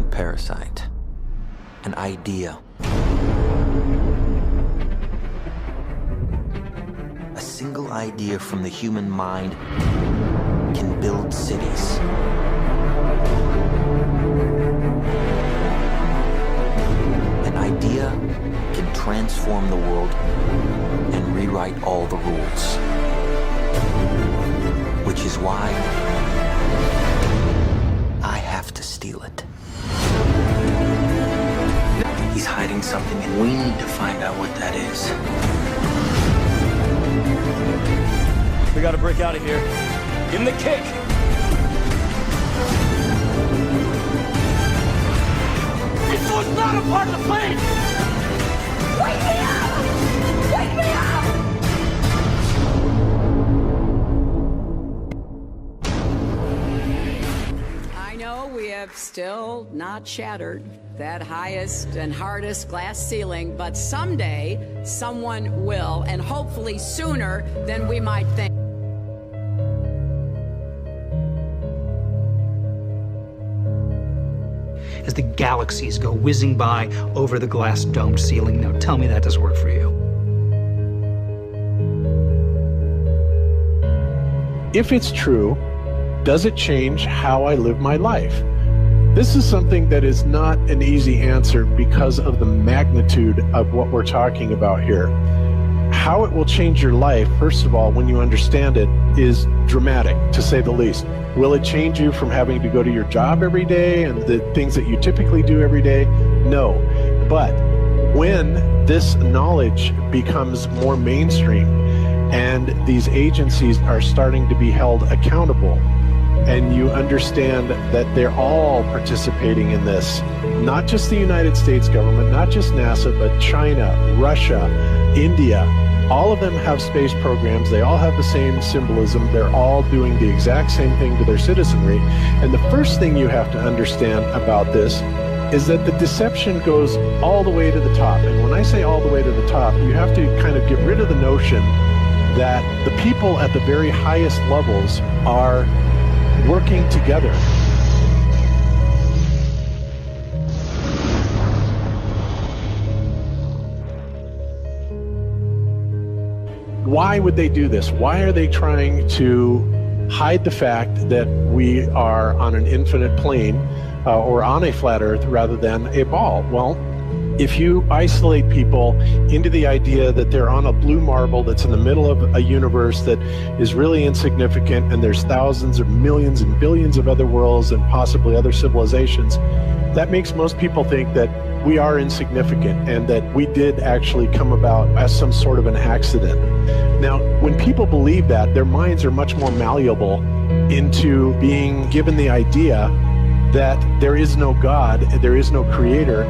giant parasite. An idea. A single idea from the human mind can build cities. An idea can transform the world and rewrite all the rules. Which is why I have to steal it. He's hiding something, and we need to find out what that is. We gotta break out of here. Give him the kick! This was not a part of the plan! Wake me up! Wake me up! I know we have still not shattered that highest and hardest glass ceiling, but someday someone will, and hopefully sooner than we might think. As the galaxies go whizzing by over the glass domed ceiling. Now tell me that doesn't work for you. If it's true, does it change how I live my life? This is something that is not an easy answer because of the magnitude of what we're talking about here. How it will change your life, first of all, when you understand it, is dramatic, to say the least. Will it change you from having to go to your job every day and the things that you typically do every day? No. But when this knowledge becomes more mainstream and these agencies are starting to be held accountable, and you understand that they're all participating in this, not just the United States government, not just NASA, but China, Russia, India, all of them have space programs. They all have the same symbolism. They're all doing the exact same thing to their citizenry. And the first thing you have to understand about this is that the deception goes all the way to the top. And when I say all the way to the top, you have to kind of get rid of the notion that the people at the very highest levels are working together. Why would they do this? Why are they trying to hide the fact that we are on an infinite plane or on a flat earth rather than a ball? Well, if you isolate people into the idea that they're on a blue marble that's in the middle of a universe that is really insignificant, and there's thousands or millions and billions of other worlds and possibly other civilizations, that makes most people think that we are insignificant and that we did actually come about as some sort of an accident. Now, when people believe that, their minds are much more malleable into being given the idea that there is no God, there is no creator.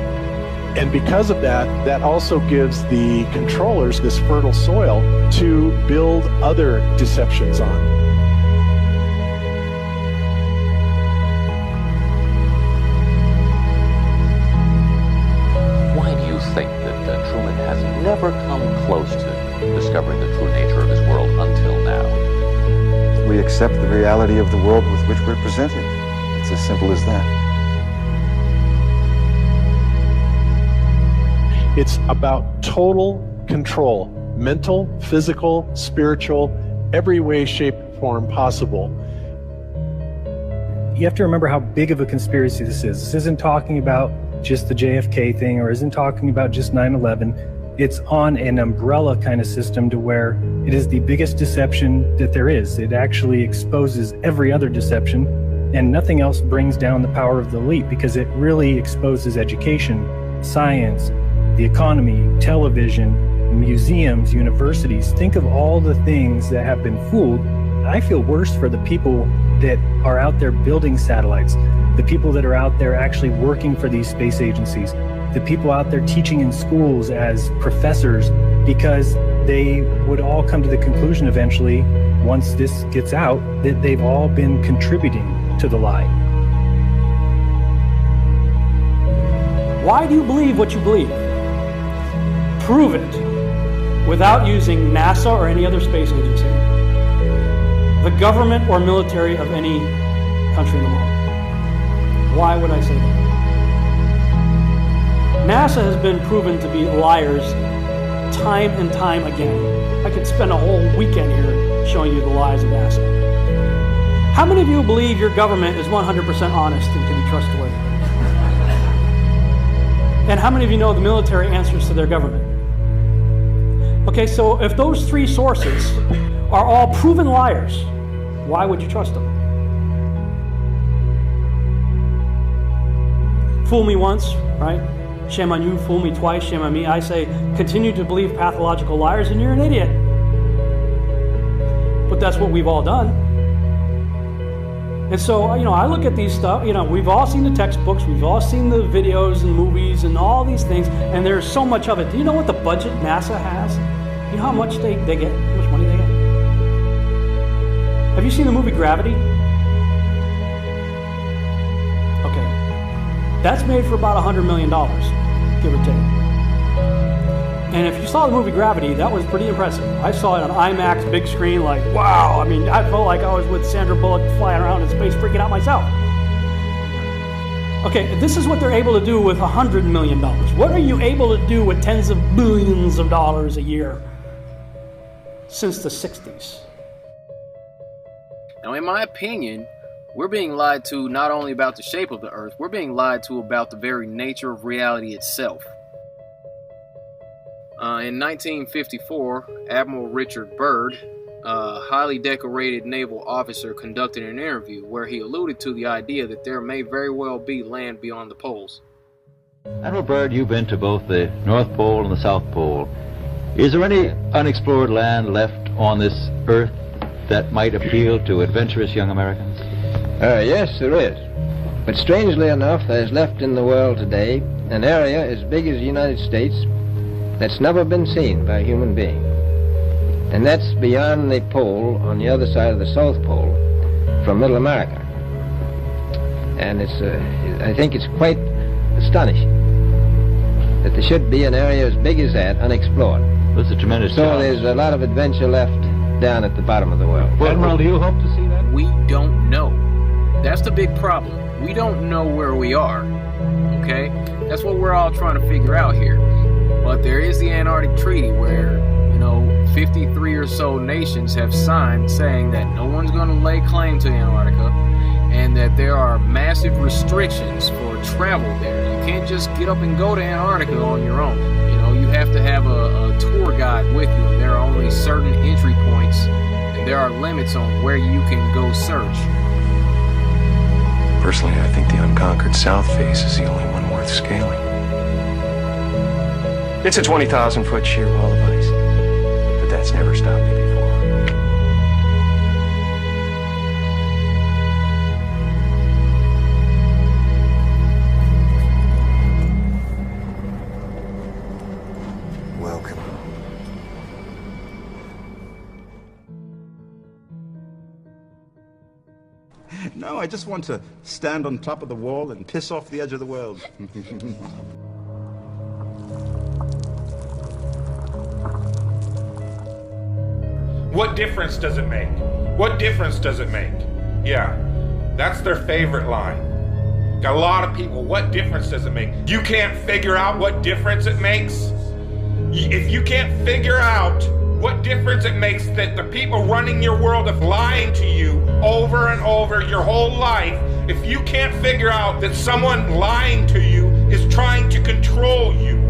And because of that, that also gives the controllers this fertile soil to build other deceptions on. Why do you think that Truman has never come close to discovering the true nature of his world until now? We accept the reality of the world with which we're presented. It's as simple as that. It's about total control, mental, physical, spiritual, every way, shape, form possible. You have to remember how big of a conspiracy this is. This isn't talking about just the JFK thing or isn't talking about just 9/11. It's on an umbrella kind of system to where it is the biggest deception that there is. It actually exposes every other deception, and nothing else brings down the power of the elite because it really exposes education, science, the economy, television, museums, universities. Think of all the things that have been fooled. I feel worse for the people that are out there building satellites, the people that are out there actually working for these space agencies, the people out there teaching in schools as professors, because they would all come to the conclusion eventually, once this gets out, that they've all been contributing to the lie. Why do you believe what you believe? Prove it without using NASA or any other space agency, the government or military of any country in the world. Why would I say that? NASA has been proven to be liars time and time again. I could spend a whole weekend here showing you the lies of NASA. How many of you believe your government is 100% honest and can be trustworthy? And how many of you know the military answers to their government? Okay, so if those three sources are all proven liars, why would you trust them? Fool me once, right? Shame on you. Fool me twice, shame on me. I say, continue to believe pathological liars and you're an idiot. But that's what we've all done. And so, I look at these stuff, we've all seen the textbooks, we've all seen the videos and movies and all these things, and there's so much of it. Do you know what the budget NASA has? You know how much they get, how much money they get? Have you seen the movie Gravity? Okay. That's made for about $100 million, give or take. And if you saw the movie Gravity, that was pretty impressive. I saw it on IMAX, big screen, like, wow. I mean, I felt like I was with Sandra Bullock flying around in space, freaking out myself. Okay, this is what they're able to do with $100 million. What are you able to do with tens of billions of dollars a year since the 60s? Now, in my opinion, we're being lied to not only about the shape of the Earth, we're being lied to about the very nature of reality itself. In 1954, Admiral Richard Byrd, a highly decorated naval officer, conducted an interview where he alluded to the idea that there may very well be land beyond the poles. Admiral Byrd, you've been to both the North Pole and the South Pole. Is there any unexplored land left on this Earth that might appeal to adventurous young Americans? Yes, there is. But strangely enough, there's left in the world today an area as big as the United States that's never been seen by a human being. And that's beyond the pole on the other side of the South Pole from Middle America. And I think it's quite astonishing that there should be an area as big as that unexplored. That's a tremendous challenge. So there's a lot of adventure left down at the bottom of the world. Well, Admiral, do you hope to see that? We don't know. That's the big problem. We don't know where we are, okay? That's what we're all trying to figure out here. But there is the Antarctic Treaty where, 53 or so nations have signed saying that no one's going to lay claim to Antarctica and that there are massive restrictions for travel there. You can't just get up and go to Antarctica on your own. You have to have a tour guide with you, and there are only certain entry points, and there are limits on where you can go search. Personally, I think the unconquered South face is the only one worth scaling. It's a 20,000-foot sheer wall of ice, but that's never stopped me before. Welcome. No, I just want to stand on top of the wall and piss off the edge of the world. What difference does it make? What difference does it make? Yeah, that's their favorite line. Got a lot of people, what difference does it make? You can't figure out what difference it makes? If you can't figure out what difference it makes that the people running your world of lying to you over and over your whole life, if you can't figure out that someone lying to you is trying to control you,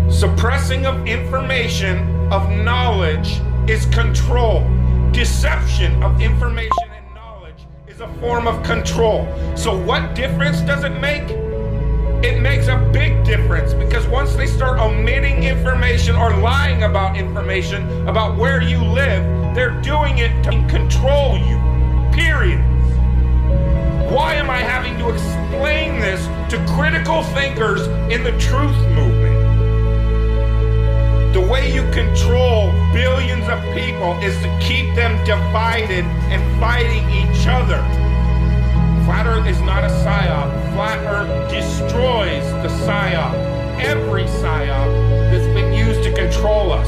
suppressing of information, of knowledge is control. Deception of information and knowledge is a form of control. So what difference does it make? It makes a big difference, because once they start omitting information or lying about information about where you live, they're doing it to control you, period. Why am I having to explain this to critical thinkers in the truth movement? The way you control billions of people is to keep them divided and fighting each other. Flat Earth is not a PSYOP. Flat Earth destroys the PSYOP. Every PSYOP that's been used to control us.